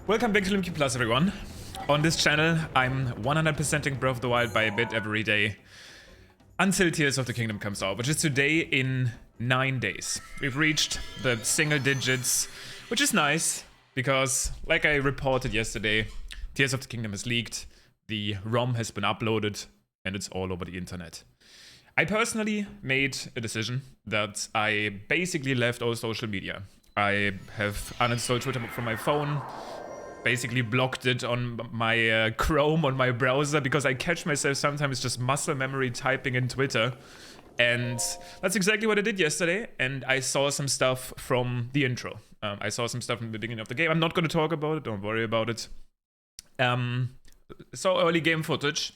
Welcome back to LimQ Plus, everyone. On this channel, I'm 100%ing Breath of the Wild by a bit every day until Tears of the Kingdom comes out, which is today in 9 days. We've reached the single digits, which is nice because, like I reported yesterday, Tears of the Kingdom has leaked, the ROM has been uploaded, and it's all over the internet. I personally made a decision that I basically left all social media. I have uninstalled Twitter from my phone, basically blocked it on my Chrome on my browser because I catch myself sometimes just muscle memory typing in Twitter. And that's exactly what I did yesterday. And I saw some stuff from the intro. I saw some stuff from the beginning of the game. I'm not going to talk about it. Don't worry about it. Saw early game footage.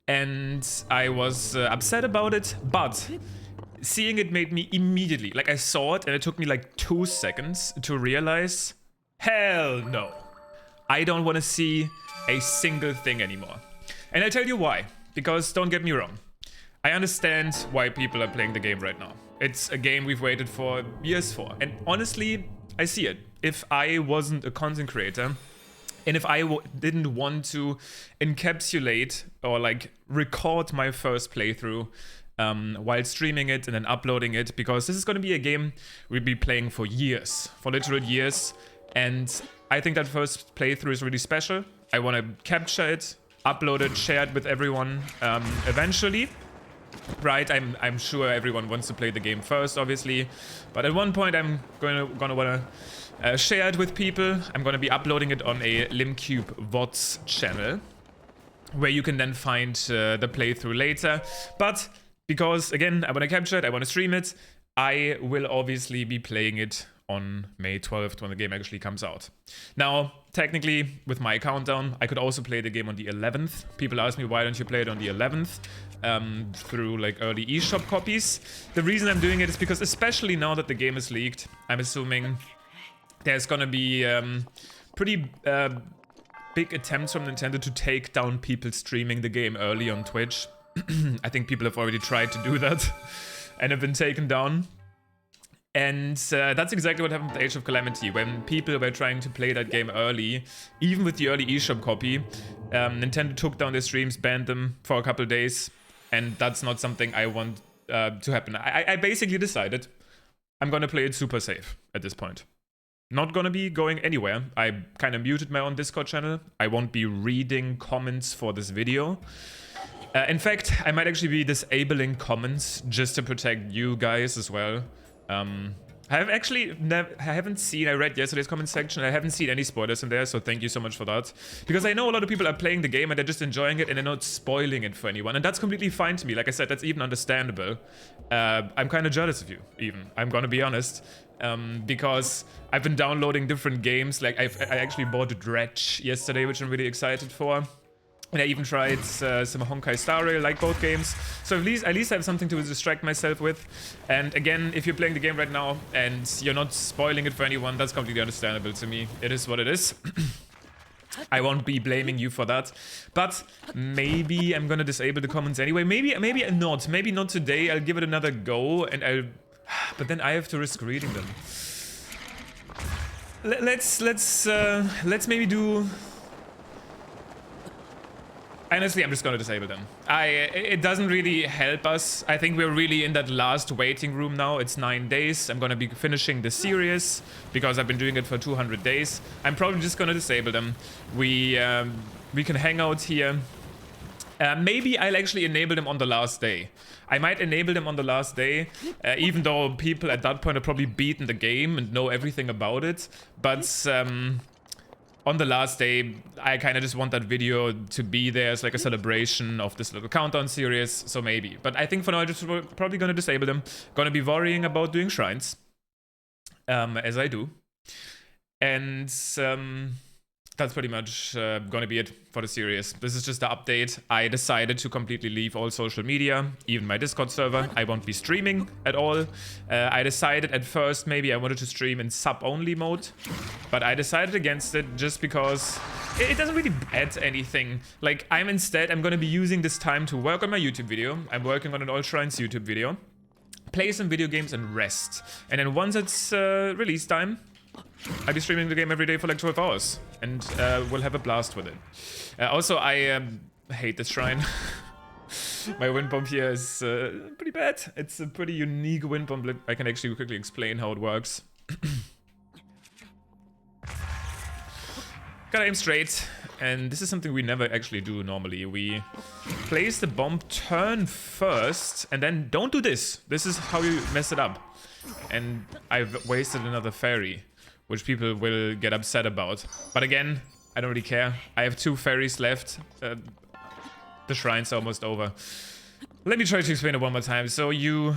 And I was upset about it. But seeing it made me immediately, like I saw it and it took me like 2 seconds to realize, hell no. I don't want to see a single thing anymore. And I'll tell you why. Because don't get me wrong, I understand why people are playing the game right now. It's a game we've waited for years for. And honestly, I see it. If I wasn't a content creator, and if I didn't want to encapsulate or like record my first playthrough while streaming it and then uploading it, because this is going to be a game we'll be playing for years, for literal years. And I think that first playthrough is really special. I want to capture it, upload it, share it with everyone eventually. Right, I'm sure everyone wants to play the game first, obviously. But at one point, I'm gonna want to share it with people. I'm gonna be uploading it on a LimQ VODs channel, where you can then find the playthrough later. But because, again, I want to capture it, I want to stream it, I will obviously be playing it on May 12th when the game actually comes out. Now, technically, with my countdown, I could also play the game on the 11th. People ask me, why don't you play it on the 11th? Through like early eShop copies. The reason I'm doing it is because, especially now that the game is leaked, I'm assuming there's gonna be pretty big attempts from Nintendo to take down people streaming the game early on Twitch. I think people have already tried to do that and have been taken down. And that's exactly what happened with Age of Calamity. When people were trying to play that game early, even with the early eShop copy, Nintendo took down their streams, banned them for a couple days, and that's not something I want to happen. I basically decided I'm gonna play it super safe at this point. Not gonna be going anywhere. I kind of muted my own Discord channel. I won't be reading comments for this video. In fact, I might actually be disabling comments just to protect you guys as well. I haven't seen, I read yesterday's comment section, I haven't seen any spoilers in there, so thank you so much for that. Because I know a lot of people are playing the game and they're just enjoying it and they're not spoiling it for anyone, and that's completely fine to me. Like I said, that's even understandable. I'm kind of jealous of you, even. I'm gonna be honest. Because I've been downloading different games, like I actually bought Dredge yesterday, which I'm really excited for. And I even tried some Honkai Star Rail, like both games. So at least I have something to distract myself with. And again, if you're playing the game right now and you're not spoiling it for anyone, that's completely understandable to me. It is what it is. I won't be blaming you for that. But maybe I'm gonna disable the comments anyway. Maybe not. Maybe not today. I'll give it another go and I'll... But then I have to risk reading them. Let's maybe do... Honestly, I'm just gonna disable them. It doesn't really help us. I think we're really in that last waiting room now. It's 9 days. I'm gonna be finishing the series because I've been doing it for 200 days. I'm probably just gonna disable them. We can hang out here. Maybe I'll actually enable them on the last day. I might enable them on the last day, even though people at that point have probably beaten the game and know everything about it. But on the last day, I kind of just want that video to be there as like a celebration of this little countdown series, so maybe. But I think for now, I'm just probably gonna disable them. Gonna be worrying about doing shrines, as I do. And that's pretty much gonna be it for the series. This is just the update. I decided to completely leave all social media, even my Discord server. I won't be streaming at all. I decided at first maybe I wanted to stream in sub-only mode, but I decided against it just because it doesn't really add anything. Like, I'm gonna be using this time to work on my YouTube video. I'm working on an All Shrines YouTube video, play some video games and rest. And then once it's release time, I'll be streaming the game every day for like 12 hours. And we'll have a blast with it. Also, I hate this shrine. My wind bomb here is pretty bad. It's a pretty unique wind bomb. I can actually quickly explain how it works. Gotta aim straight. And this is something we never actually do normally. We place the bomb, turn first, and then don't do this. This is how you mess it up. And I've wasted another fairy, which people will get upset about. But again, I don't really care. I have 2 fairies left. The shrine's almost over. Let me try to explain it one more time. So you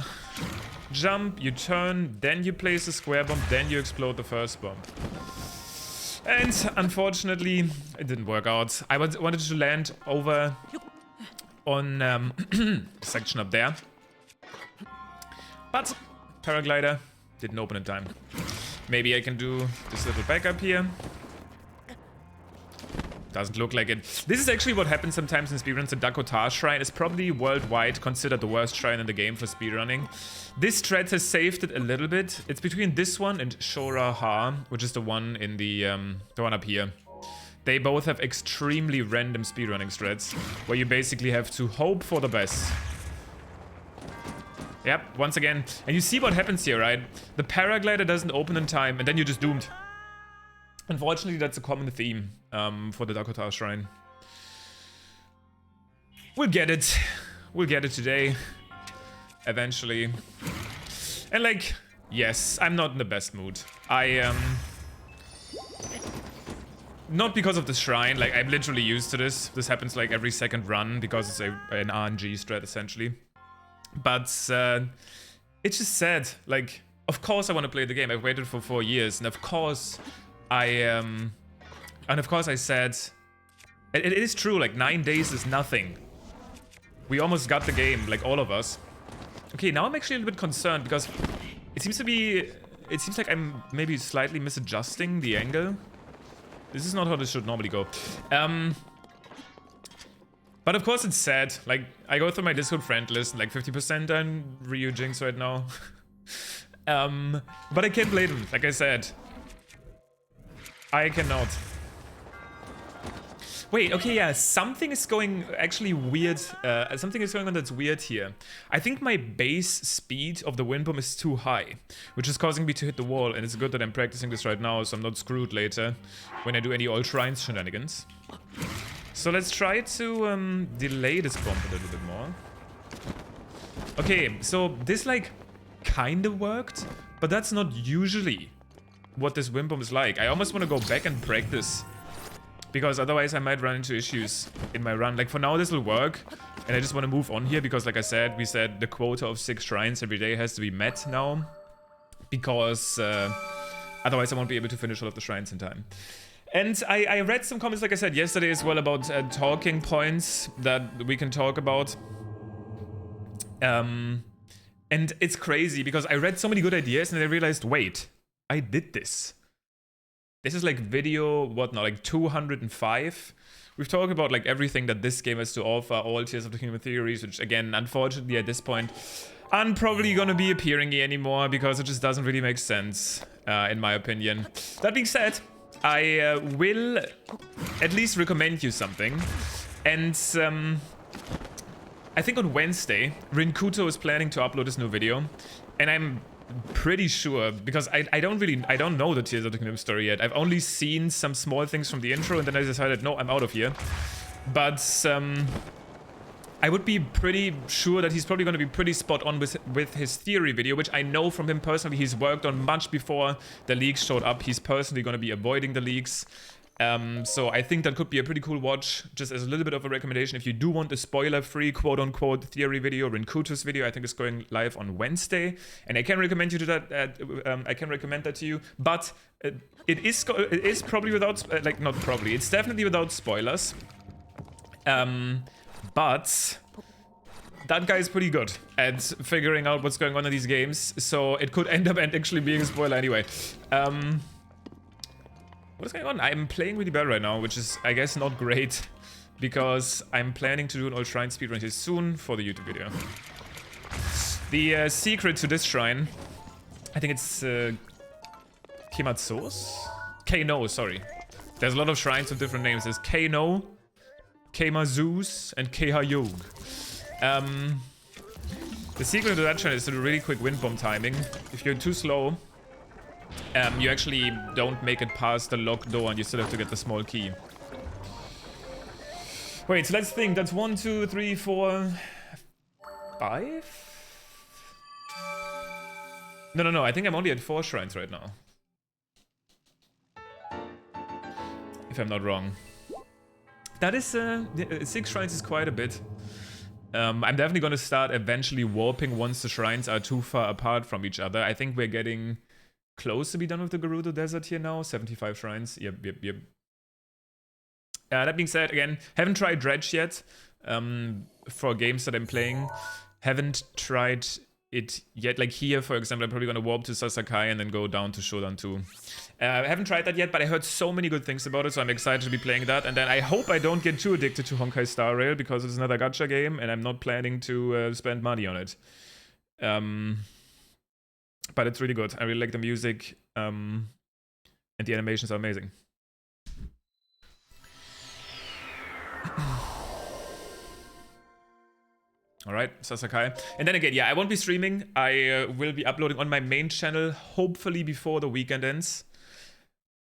jump, you turn, then you place a square bomb, then you explode the first bomb. And unfortunately, it didn't work out. I wanted to land over on section up there. But paraglider didn't open in time. Maybe I can do this little backup here. Doesn't look like it. This is actually what happens sometimes in speedruns. The Dakota shrine is probably worldwide considered the worst shrine in the game for speedrunning. This thread has saved it a little bit. It's between this one and Shora Ha, which is the one in the one up here. They both have extremely random speedrunning threads, where you basically have to hope for the best. Yep, once again. And you see what happens here, right? The paraglider doesn't open in time, and then you're just doomed. Unfortunately, that's a common theme for the Dakota Shrine. We'll get it. We'll get it today. Eventually. And like, yes, I'm not in the best mood. Not because of the shrine, like I'm literally used to this. This happens like every second run because it's an RNG strat essentially. But it's just sad. Like, of course I want to play the game. I've waited for 4 years, and of course and of course I said, it is true, like 9 days is nothing. We almost got the game, like all of us. Okay, now I'm actually a little bit concerned because it seems like I'm maybe slightly misadjusting the angle. This is not how this should normally go. But of course it's sad. Like, I go through my Discord friend list and like 50% I'm Ryu Jinx right now. But I can't blame them, like I said. I cannot. Wait, okay, yeah, something is going actually weird. Something is going on that's weird here. I think my base speed of the wind bomb is too high, which is causing me to hit the wall, and it's good that I'm practicing this right now so I'm not screwed later when I do any old shrines shenanigans. So let's try to delay this bomb a little bit more. Okay, so this like kind of worked, but that's not usually what this wind bomb is like. I almost want to go back and practice, because otherwise I might run into issues in my run. Like for now this will work, and I just want to move on here because like I said, we said the quota of 6 shrines every day has to be met now, because otherwise I won't be able to finish all of the shrines in time. And I read some comments, like I said yesterday as well, about talking points that we can talk about. And it's crazy because I read so many good ideas and I realized, wait, I did this. This is like video, what now, like 205? We've talked about like everything that this game has to offer, all Tears of the Kingdom theories, which again, unfortunately at this point, aren't probably gonna be appearing here anymore because it just doesn't really make sense, in my opinion. That being said, I will at least recommend you something. And I think on Wednesday, Rinkuto is planning to upload this new video. And I'm pretty sure, because I don't know the Tears of the Kingdom story yet. I've only seen some small things from the intro, and then I decided, no, I'm out of here. But I would be pretty sure that he's probably going to be pretty spot on with his theory video, which I know from him personally he's worked on much before the leaks showed up. He's personally going to be avoiding the leaks. So I think that could be a pretty cool watch, just as a little bit of a recommendation. If you do want a spoiler-free, quote-unquote, theory video, Rinkuto's video, I think is going live on Wednesday. And I can recommend you to that. I can recommend that to you. But it is probably without, like, not probably, it's definitely without spoilers. But that guy is pretty good at figuring out what's going on in these games, so it could end up actually being a spoiler anyway. What is going on? I'm playing really bad right now, which is, I guess, not great, because I'm planning to do an old shrine speedrun here soon for the YouTube video. The secret to this shrine, I think it's Kematsos? Kano, sorry. There's a lot of shrines with different names. There's Kano, Kematsos, and Kehayog. The secret to that shrine is to do really quick wind bomb timing. If you're too slow, you actually don't make it past the locked door and you still have to get the small key. Wait, so let's think. That's 1, 2, 3, 4, 5? No. I think I'm only at 4 shrines right now. If I'm not wrong. That is, 6 shrines is quite a bit. I'm definitely gonna start eventually warping once the shrines are too far apart from each other. I think we're getting close to be done with the Gerudo Desert here now. 75 shrines. Yep. That being said, again, haven't tried Dredge yet. For games that I'm playing. Haven't tried it yet. Like here, for example, I'm probably gonna warp to Sasakai and then go down to Shodan 2. I haven't tried that yet, but I heard so many good things about it, so I'm excited to be playing that. And then I hope I don't get too addicted to Honkai Star Rail, because it's another gacha game, and I'm not planning to spend money on it. But it's really good. I really like the music, and the animations are amazing. Alright, Sasakai. And then again, yeah, I won't be streaming. I will be uploading on my main channel, hopefully before the weekend ends.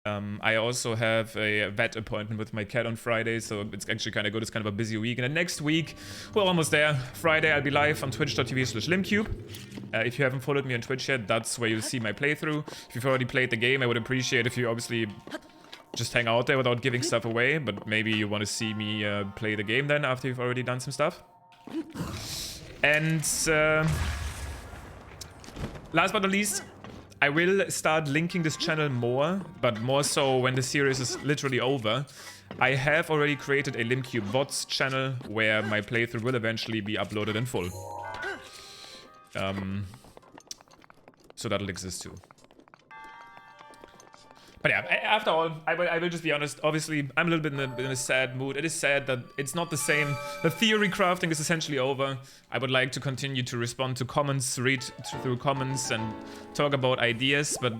I also have a vet appointment with my cat on Friday, so it's actually kind of good. It's kind of a busy week. And then next week, we're almost there. Friday, I'll be live on twitch.tv/limcube. If you haven't followed me on Twitch yet, that's where you'll see my playthrough. If you've already played the game, I would appreciate if you obviously just hang out there without giving stuff away. But maybe you want to see me play the game then after you've already done some stuff. And last but not least, I will start linking this channel more, but more so when the series is literally over. I have already created a Limcube VODs channel where my playthrough will eventually be uploaded in full. So that'll exist too. But yeah, after all, I will just be honest. Obviously, I'm a little bit in a sad mood. It is sad that it's not the same. The theory crafting is essentially over. I would like to continue to respond to comments, read through comments, and talk about ideas. But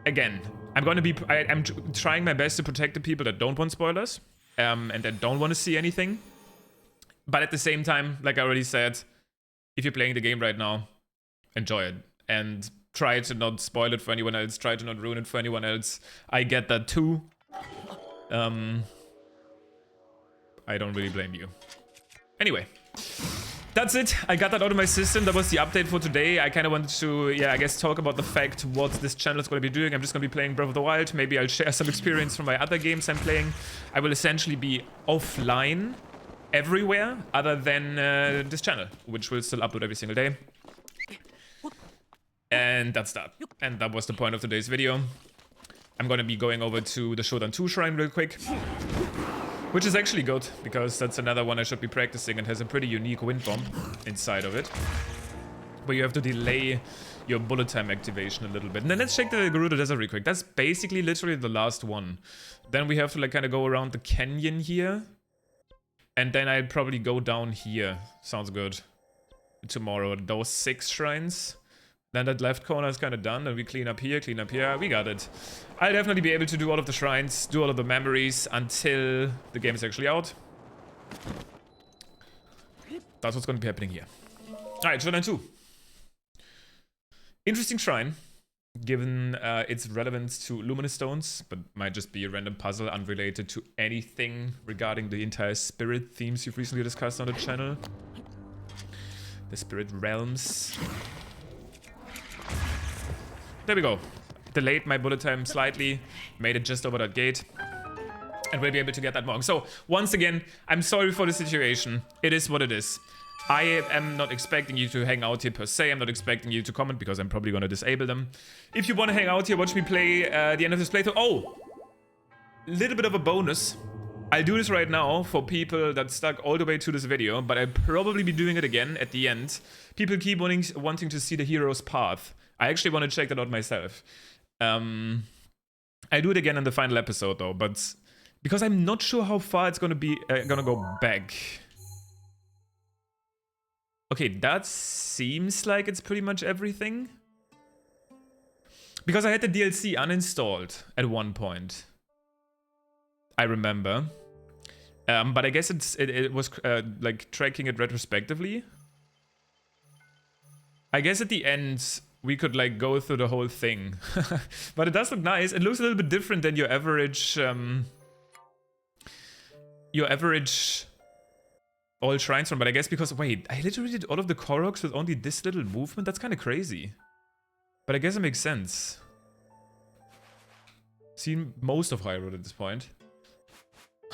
again, I'm trying my best to protect the people that don't want spoilers, and that don't want to see anything. But at the same time, like I already said, if you're playing the game right now, enjoy it. And try to not spoil it for anyone else. Try to not ruin it for anyone else. I get that too. I don't really blame you. Anyway, that's it. I got that out of my system. That was the update for today. I kind of wanted to, yeah, I guess talk about the fact what this channel is going to be doing. I'm just going to be playing Breath of the Wild. Maybe I'll share some experience from my other games I'm playing. I will essentially be offline everywhere other than this channel, which will still upload every single day. And that's that. And that was the point of today's video. I'm gonna be going over to the Shodan 2 shrine real quick. Which is actually good, because that's another one I should be practicing and has a pretty unique wind bomb inside of it. Where you have to delay your bullet time activation a little bit. And then let's check the Gerudo Desert real quick. That's basically literally the last one. Then we have to like kind of go around the canyon here. And then I'd probably go down here. Sounds good. Tomorrow, those 6 shrines. Then that left corner is kind of done, and we clean up here, we got it. I'll definitely be able to do all of the shrines, do all of the memories until the game is actually out. That's what's going to be happening here. Alright, Shodan 2. Interesting shrine, given its relevance to Luminous Stones, but might just be a random puzzle unrelated to anything regarding the entire spirit themes you've recently discussed on the channel. The spirit realms. There we go. Delayed my bullet time slightly, made it just over that gate, and we'll be able to get that Monk. So, once again, I'm sorry for the situation. It is what it is. I am not expecting you to hang out here per se. I'm not expecting you to comment, because I'm probably going to disable them. If you want to hang out here, watch me play the end of this playthrough. Oh! Little bit of a bonus. I'll do this right now for people that stuck all the way to this video, but I'll probably be doing it again at the end. People keep wanting to see the hero's path. I actually want to check that out myself. I'll do it again in the final episode though, but because I'm not sure how far it's gonna go back. Okay, that seems like it's pretty much everything. Because I had the DLC uninstalled at one point. I remember. But I guess it was like tracking it retrospectively. I guess at the end we could like go through the whole thing. But it does look nice. It looks a little bit different than your average all shrines one. But I guess because wait, I literally did all of the Koroks with only this little movement. That's kind of crazy. But I guess it makes sense. Seen most of Hyrule at this point.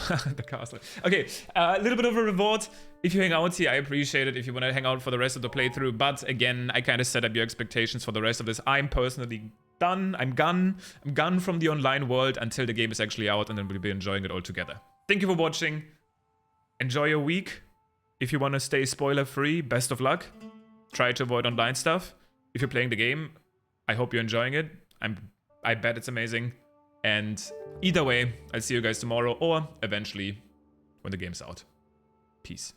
The castle. Okay, a little bit of a reward. If you hang out here, I appreciate it. If you want to hang out for the rest of the playthrough. But again, I kind of set up your expectations for the rest of this. I'm personally done. I'm gone from the online world until the game is actually out, and then we'll be enjoying it all together. Thank you for watching. Enjoy your week. If you want to stay spoiler-free, best of luck. Try to avoid online stuff. If you're playing the game, I hope you're enjoying it. I bet it's amazing. And either way, I'll see you guys tomorrow or eventually when the game's out. Peace.